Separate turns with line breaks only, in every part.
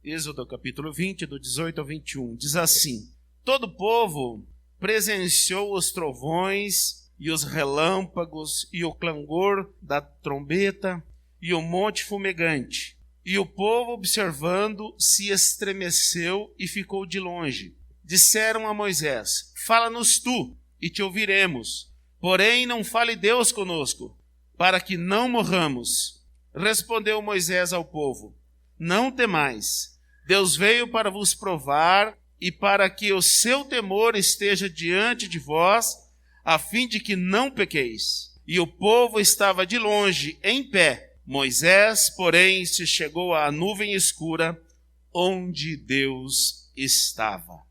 Êxodo capítulo 20, do 18 ao 21, diz assim: todo o povo presenciou os trovões e os relâmpagos e o clangor da trombeta e o monte fumegante. E o povo, observando, se estremeceu e ficou de longe. Disseram a Moisés: fala-nos tu, e te ouviremos. Porém, não fale Deus conosco, para que não morramos. Respondeu Moisés ao povo: não temais. Deus veio para vos provar e para que o seu temor esteja diante de vós, a fim de que não pequeis. E o povo estava de longe, em pé. Moisés, porém, se chegou à nuvem escura, onde Deus estava.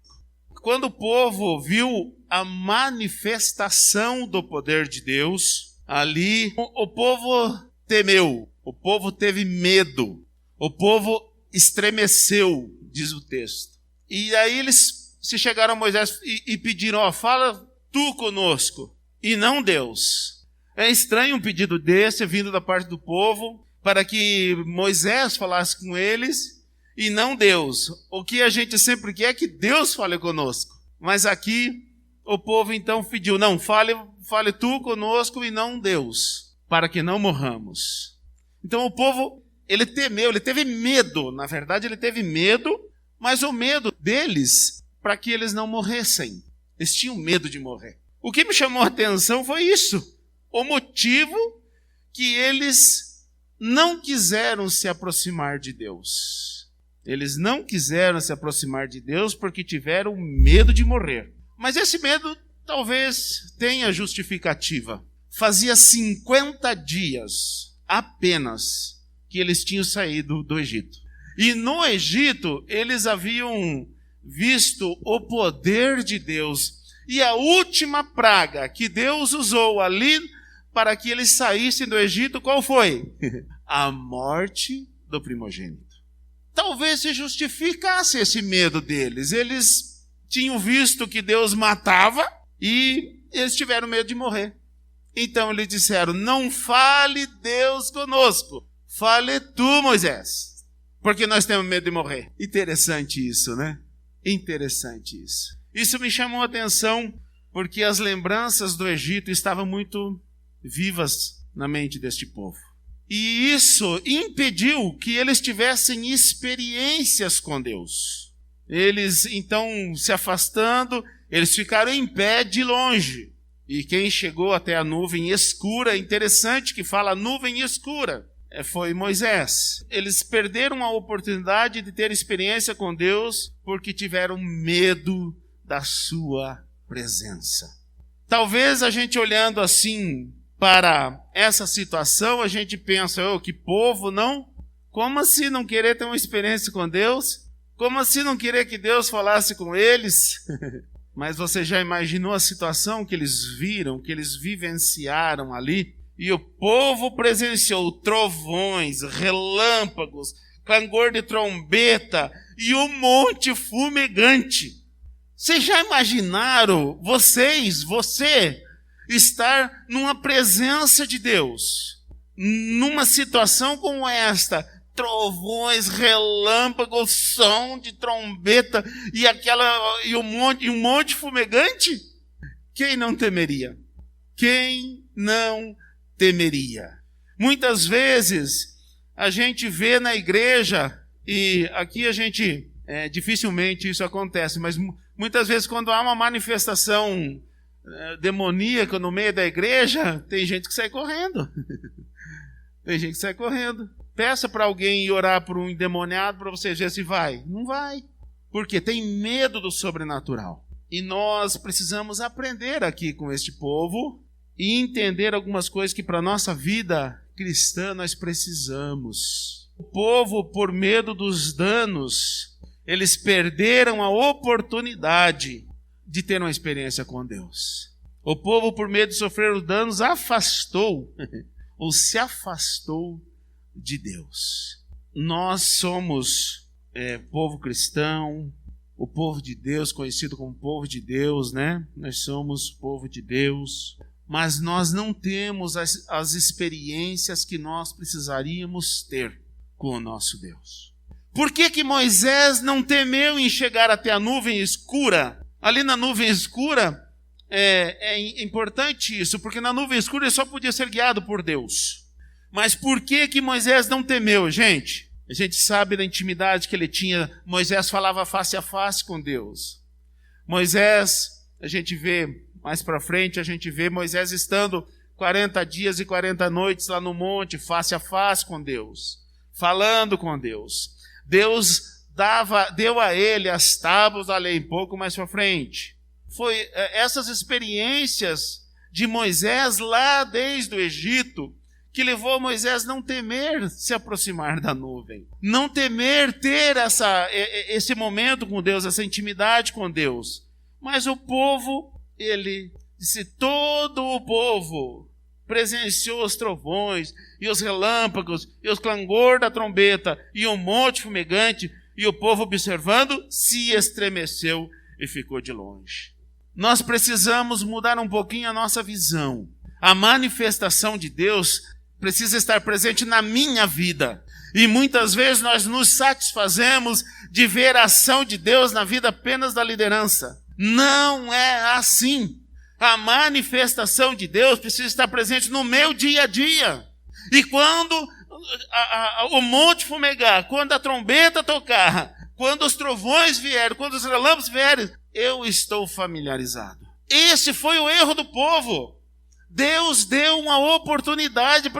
Quando o povo viu a manifestação do poder de Deus, ali o povo temeu, o povo teve medo, o povo estremeceu, diz o texto. E aí eles se chegaram a Moisés e pediram: fala tu conosco, e não Deus. É estranho um pedido desse vindo da parte do povo, para que Moisés falasse com eles e não Deus. O que a gente sempre quer é que Deus fale conosco. Mas aqui o povo então pediu: não, fale tu conosco e não Deus, para que não morramos. Então o povo, ele temeu, ele teve medo. Na verdade ele teve medo, mas o medo deles para que eles não morressem. Eles tinham medo de morrer. O que me chamou a atenção foi isso. O motivo que eles não quiseram se aproximar de Deus. Eles não quiseram se aproximar de Deus porque tiveram medo de morrer. Mas esse medo talvez tenha justificativa. Fazia 50 dias apenas que eles tinham saído do Egito. E no Egito eles haviam visto o poder de Deus. E a última praga que Deus usou ali para que eles saíssem do Egito, qual foi? A morte do primogênito. Talvez se justificasse esse medo deles. Eles tinham visto que Deus matava e eles tiveram medo de morrer. Então eles disseram: não fale Deus conosco, fale tu, Moisés, porque nós temos medo de morrer. Interessante isso, né? Interessante isso. Isso me chamou a atenção porque as lembranças do Egito estavam muito vivas na mente deste povo. E isso impediu que eles tivessem experiências com Deus. Eles, então, se afastando, eles ficaram em pé de longe. E quem chegou até a nuvem escura, interessante que fala nuvem escura, foi Moisés. Eles perderam a oportunidade de ter experiência com Deus porque tiveram medo da sua presença. Talvez a gente olhando assim para essa situação, a gente pensa: que povo, não? Como assim não querer ter uma experiência com Deus? Como assim não querer que Deus falasse com eles? Mas você já imaginou a situação que eles viram, que eles vivenciaram ali? E o povo presenciou trovões, relâmpagos, clangor de trombeta e um monte fumegante. Vocês já imaginaram, você, estar numa presença de Deus, numa situação como esta? Trovões, relâmpagos, som de trombeta e um monte fumegante? Quem não temeria? Quem não temeria? Muitas vezes a gente vê na igreja, e aqui a gente, dificilmente isso acontece, mas muitas vezes quando há uma manifestação demoníaca no meio da igreja, tem gente que sai correndo. Tem gente que sai correndo. Peça para alguém ir orar por um endemoniado para você ver se vai. Não vai. Porque tem medo do sobrenatural. E nós precisamos aprender aqui com este povo e entender algumas coisas que para a nossa vida cristã nós precisamos. O povo, por medo dos danos, eles perderam a oportunidade de ter uma experiência com Deus. O povo, por medo de sofrer os danos, afastou ou se afastou de Deus. Nós somos povo cristão, o povo de Deus, conhecido como povo de Deus, né? Nós somos povo de Deus, mas nós não temos as experiências que nós precisaríamos ter com o nosso Deus. Por que Moisés não temeu em chegar até a nuvem escura? Ali na nuvem escura, é importante isso, porque na nuvem escura ele só podia ser guiado por Deus. Mas por que Moisés não temeu, gente? A gente sabe da intimidade que ele tinha. Moisés falava face a face com Deus. Moisés, a gente vê mais para frente, a gente vê Moisés estando 40 dias e 40 noites lá no monte, face a face com Deus, falando com Deus. Deus deu a ele as tábuas da lei um pouco mais para frente. Foi essas experiências de Moisés lá desde o Egito que levou Moisés não temer se aproximar da nuvem, não temer ter esse momento com Deus, essa intimidade com Deus. Mas o povo, ele disse, todo o povo presenciou os trovões e os relâmpagos e o clangor da trombeta e o monte fumegante, e o povo observando se estremeceu e ficou de longe. Nós precisamos mudar um pouquinho a nossa visão. A manifestação de Deus precisa estar presente na minha vida. E muitas vezes nós nos satisfazemos de ver a ação de Deus na vida apenas da liderança. Não é assim. A manifestação de Deus precisa estar presente no meu dia a dia. E quando o monte fumegar, quando a trombeta tocar, quando os trovões vierem, quando os relâmpagos vierem, eu estou familiarizado. Esse foi o erro do povo. Deus deu uma oportunidade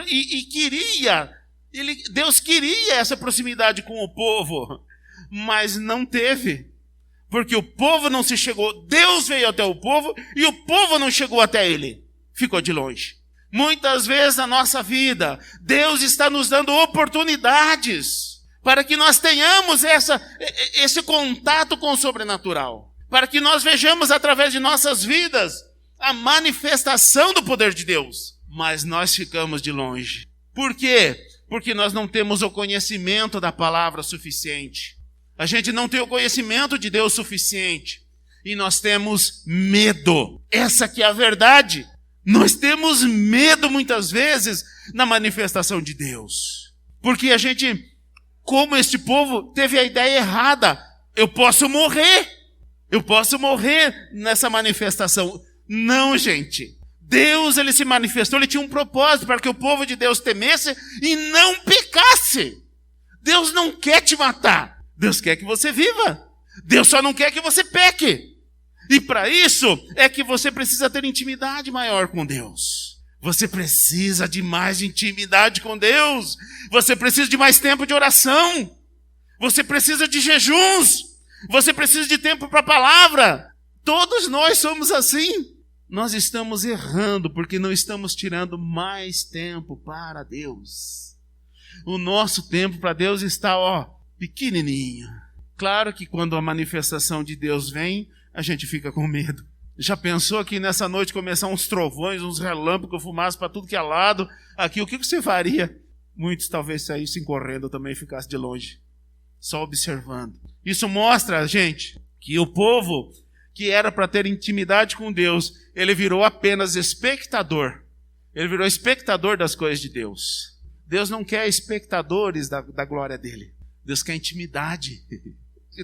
Deus queria essa proximidade com o povo, mas não teve, porque o povo não se chegou. Deus veio até o povo e o povo não chegou até ele, ficou de longe. Muitas vezes na nossa vida, Deus está nos dando oportunidades para que nós tenhamos esse contato com o sobrenatural, para que nós vejamos através de nossas vidas a manifestação do poder de Deus, mas nós ficamos de longe. Por quê? Porque nós não temos o conhecimento da palavra suficiente. A gente não tem o conhecimento de Deus suficiente. E nós temos medo. Essa que é a verdade. Nós temos medo muitas vezes na manifestação de Deus. Porque a gente, como este povo, teve a ideia errada. Eu posso morrer nessa manifestação. Não, gente. Deus, ele se manifestou, ele tinha um propósito para que o povo de Deus temesse e não pecasse. Deus não quer te matar. Deus quer que você viva. Deus só não quer que você peque. E para isso é que você precisa ter intimidade maior com Deus. Você precisa de mais intimidade com Deus. Você precisa de mais tempo de oração. Você precisa de jejuns. Você precisa de tempo para a palavra. Todos nós somos assim. Nós estamos errando porque não estamos tirando mais tempo para Deus. O nosso tempo para Deus está, pequenininho. Claro que quando a manifestação de Deus vem, a gente fica com medo. Já pensou que nessa noite começar uns trovões, uns relâmpagos, fumaça para tudo que é lado? Aqui, o que você faria? Muitos talvez saíssem correndo também e ficassem de longe, só observando. Isso mostra, gente, que o povo que era para ter intimidade com Deus, ele virou apenas espectador. Ele virou espectador das coisas de Deus. Deus não quer espectadores da glória dele. Deus quer intimidade.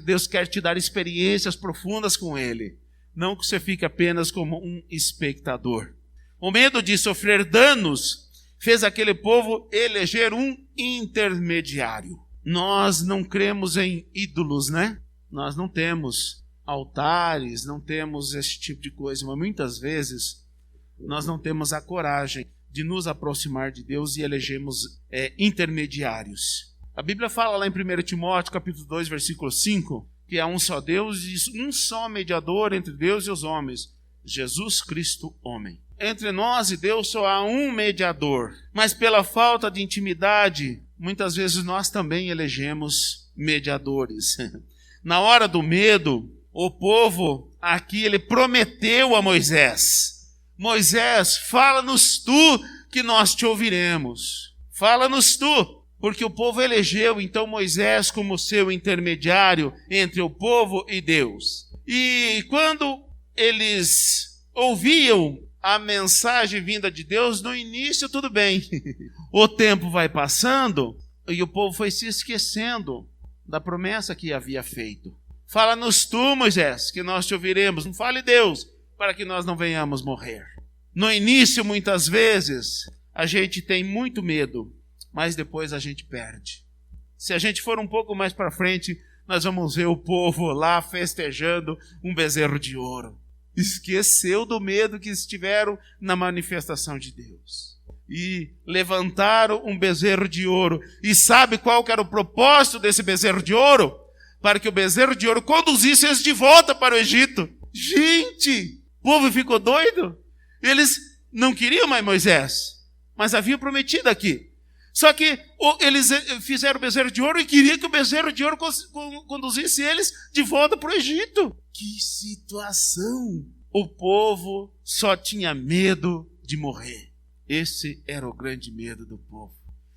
Deus quer te dar experiências profundas com ele. Não que você fique apenas como um espectador. O medo de sofrer danos fez aquele povo eleger um intermediário. Nós não cremos em ídolos, né? Nós não temos altares, não temos esse tipo de coisa, mas muitas vezes nós não temos a coragem de nos aproximar de Deus e elegemos intermediários. A Bíblia fala lá em 1 Timóteo, capítulo 2, versículo 5, que há um só Deus e um só mediador entre Deus e os homens, Jesus Cristo, homem. Entre nós e Deus só há um mediador, mas pela falta de intimidade, muitas vezes nós também elegemos mediadores. Na hora do medo, o povo aqui, ele prometeu a Moisés: Moisés, fala-nos tu que nós te ouviremos. Fala-nos tu. Porque o povo elegeu então Moisés como seu intermediário entre o povo e Deus. E quando eles ouviam a mensagem vinda de Deus, no início tudo bem. O tempo vai passando e o povo foi se esquecendo da promessa que havia feito. Fala-nos tu, Moisés, que nós te ouviremos. Não fale Deus, para que nós não venhamos morrer. No início, muitas vezes, a gente tem muito medo, mas depois a gente perde. Se a gente for um pouco mais para frente, nós vamos ver o povo lá festejando um bezerro de ouro. Esqueceu do medo que estiveram na manifestação de Deus. E levantaram um bezerro de ouro. E sabe qual que era o propósito desse bezerro de ouro? Para que o bezerro de ouro conduzisse eles de volta para o Egito. Gente, o povo ficou doido. Eles não queriam mais Moisés, mas haviam prometido aqui. Só que eles fizeram o bezerro de ouro e queriam que o bezerro de ouro conduzisse eles de volta para o Egito. Que situação! O povo só tinha medo de morrer. Esse era o grande medo do povo.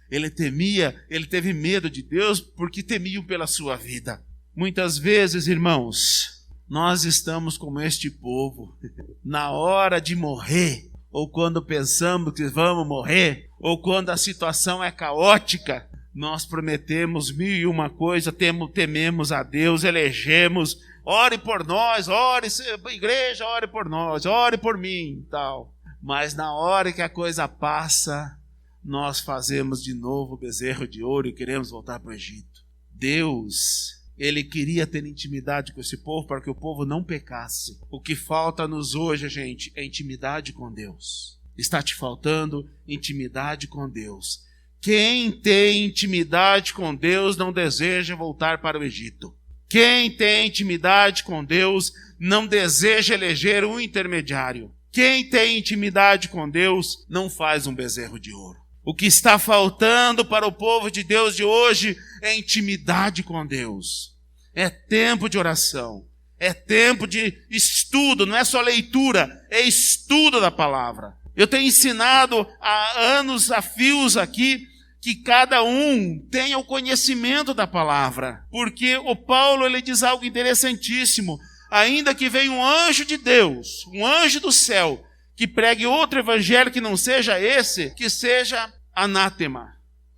Ele teve medo de Deus porque temiam pela sua vida. Muitas vezes, irmãos, nós estamos como este povo. Na hora de morrer, ou quando pensamos que vamos morrer, ou quando a situação é caótica, nós prometemos 1001 coisa, tememos a Deus, elegemos, ore por nós, ore, igreja, ore por nós, ore por mim, tal. Mas na hora que a coisa passa, nós fazemos de novo o bezerro de ouro e queremos voltar para o Egito. Deus, Ele queria ter intimidade com esse povo para que o povo não pecasse. O que falta-nos hoje, gente, é intimidade com Deus. Está te faltando intimidade com Deus. Quem tem intimidade com Deus não deseja voltar para o Egito. Quem tem intimidade com Deus não deseja eleger um intermediário. Quem tem intimidade com Deus não faz um bezerro de ouro. O que está faltando para o povo de Deus de hoje é intimidade com Deus. É tempo de oração. É tempo de estudo, não é só leitura, é estudo da palavra. Eu tenho ensinado há anos, a fios aqui, que cada um tenha o conhecimento da palavra. Porque o Paulo, ele diz algo interessantíssimo. Ainda que venha um anjo de Deus, um anjo do céu, que pregue outro evangelho que não seja esse, que seja anátema,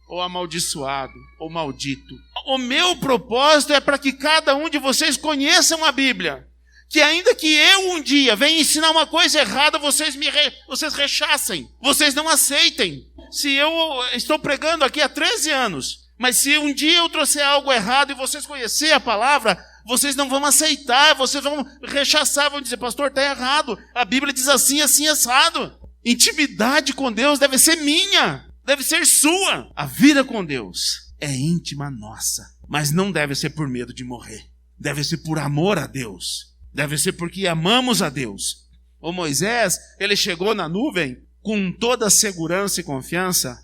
ou amaldiçoado, ou maldito. O meu propósito é para que cada um de vocês conheçam a Bíblia. Que ainda que eu um dia venha ensinar uma coisa errada, vocês rechacem, vocês não aceitem. Se eu estou pregando aqui há 13 anos, mas se um dia eu trouxer algo errado e vocês conhecerem a palavra, vocês não vão aceitar, vocês vão rechaçar, vão dizer, pastor, está errado. A Bíblia diz assim, assim, assado. Intimidade com Deus deve ser minha, deve ser sua. A vida com Deus é íntima nossa, mas não deve ser por medo de morrer. Deve ser por amor a Deus. Deve ser porque amamos a Deus. O Moisés, ele chegou na nuvem com toda a segurança e confiança,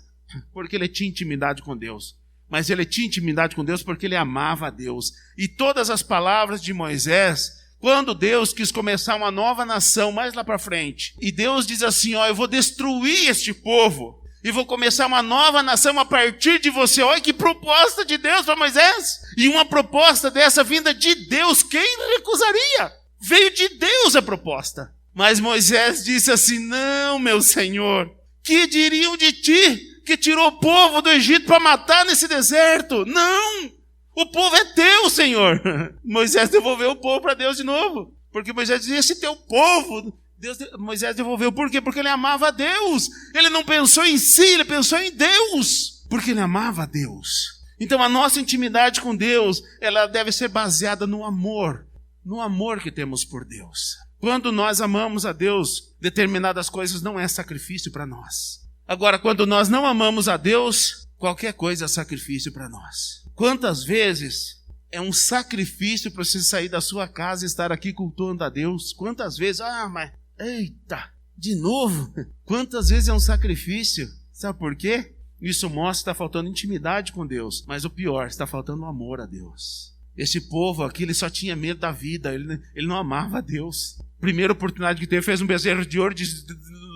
porque ele tinha intimidade com Deus. Mas ele tinha intimidade com Deus porque ele amava a Deus. E todas as palavras de Moisés, quando Deus quis começar uma nova nação mais lá para frente, e Deus diz assim, ó, eu vou destruir este povo, e vou começar uma nova nação a partir de você. Olha que proposta de Deus para Moisés. E uma proposta dessa vinda de Deus, quem recusaria? Veio de Deus a proposta. Mas Moisés disse assim, não, meu Senhor, que diriam de ti que tirou o povo do Egito para matar nesse deserto? Não, o povo é teu, Senhor. Moisés devolveu o povo para Deus de novo. Porque Moisés dizia, esse teu povo... Moisés devolveu, por quê? Porque ele amava a Deus. Ele não pensou em si, ele pensou em Deus. Porque ele amava a Deus. Então a nossa intimidade com Deus, ela deve ser baseada no amor que temos por Deus. Quando nós amamos a Deus, determinadas coisas não é sacrifício para nós. Agora, quando nós não amamos a Deus, qualquer coisa é sacrifício para nós. Quantas vezes é um sacrifício para você sair da sua casa e estar aqui cultuando a Deus? Quantas vezes? Mas... eita, de novo? Quantas vezes é um sacrifício? Sabe por quê? Isso mostra que está faltando intimidade com Deus. Mas o pior, está faltando amor a Deus. Esse povo aqui, ele só tinha medo da vida. Ele não amava a Deus. Primeira oportunidade que teve, fez um bezerro de ouro e disse,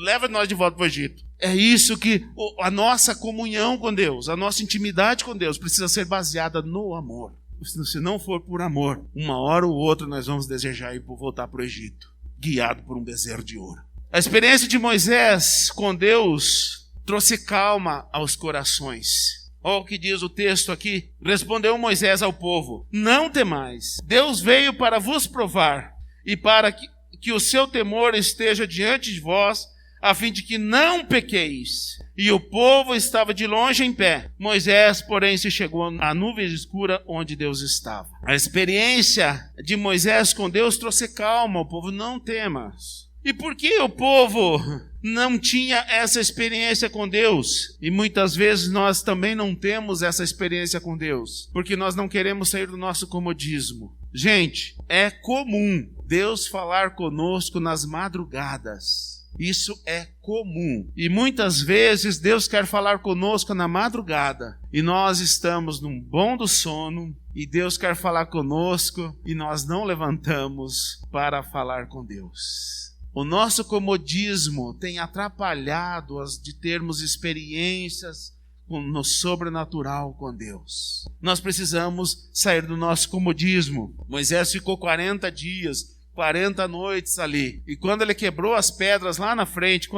leva nós de volta para o Egito. É isso que a nossa comunhão com Deus, a nossa intimidade com Deus precisa ser baseada no amor. Se não for por amor, uma hora ou outra nós vamos desejar ir voltar para o Egito, guiado por um bezerro de ouro. A experiência de Moisés com Deus trouxe calma aos corações. Olha o que diz o texto aqui. Respondeu Moisés ao povo: não temais, Deus veio para vos provar e para que o seu temor esteja diante de vós, a fim de que não pequeis. E o povo estava de longe em pé. Moisés, porém, se chegou à nuvem escura onde Deus estava. A experiência de Moisés com Deus trouxe calma ao povo: não temas. E por que o povo não tinha essa experiência com Deus? E muitas vezes nós também não temos essa experiência com Deus, porque nós não queremos sair do nosso comodismo. Gente, é comum Deus falar conosco nas madrugadas. Isso é comum. E muitas vezes Deus quer falar conosco na madrugada. E nós estamos num bom do sono. E Deus quer falar conosco. E nós não levantamos para falar com Deus. O nosso comodismo tem atrapalhado de termos experiências no sobrenatural com Deus. Nós precisamos sair do nosso comodismo. Moisés ficou 40 dias, 40 noites ali. E quando ele quebrou as pedras lá na frente,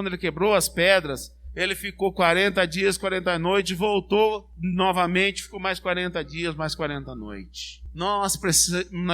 ele ficou 40 dias, 40 noites, voltou novamente, ficou mais 40 dias, mais 40 noites. Nós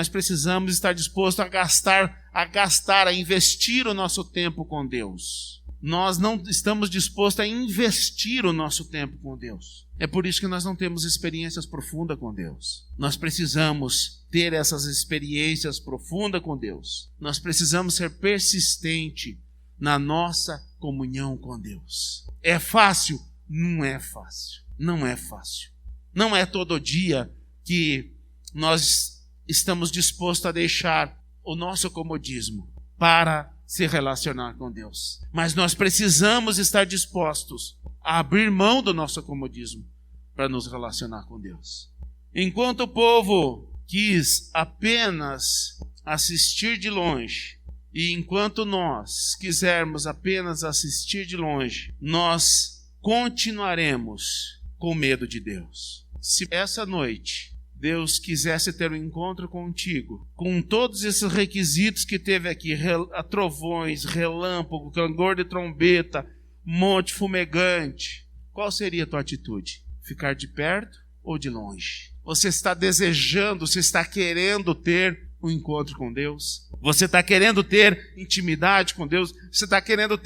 precisamos estar dispostos a investir o nosso tempo com Deus. Nós não estamos dispostos a investir o nosso tempo com Deus. É por isso que nós não temos experiências profundas com Deus. Nós precisamos ter essas experiências profundas com Deus. Nós precisamos ser persistentes na nossa comunhão com Deus. É fácil? Não é fácil. Não é fácil. Não é todo dia que nós estamos dispostos a deixar o nosso comodismo para se relacionar com Deus. Mas nós precisamos estar dispostos a abrir mão do nosso comodismo para nos relacionar com Deus. Enquanto o povo quis apenas assistir de longe, e enquanto nós quisermos apenas assistir de longe, nós continuaremos com medo de Deus. Se essa noite Deus quisesse ter um encontro contigo, com todos esses requisitos que teve aqui, trovões, relâmpago, clangor de trombeta, monte fumegante, qual seria a tua atitude? Ficar de perto ou de longe? Você está desejando, você está querendo ter um encontro com Deus? Você está querendo ter intimidade com Deus? Você está querendo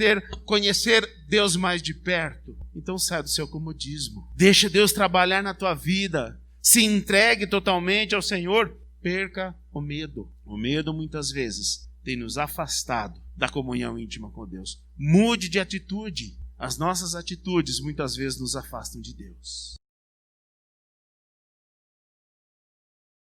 conhecer Deus mais de perto? Então sai do seu comodismo. Deixa Deus trabalhar na tua vida. Se entregue totalmente ao Senhor. Perca o medo. O medo muitas vezes tem nos afastado da comunhão íntima com Deus. Mude de atitude. As nossas atitudes muitas vezes nos afastam de Deus.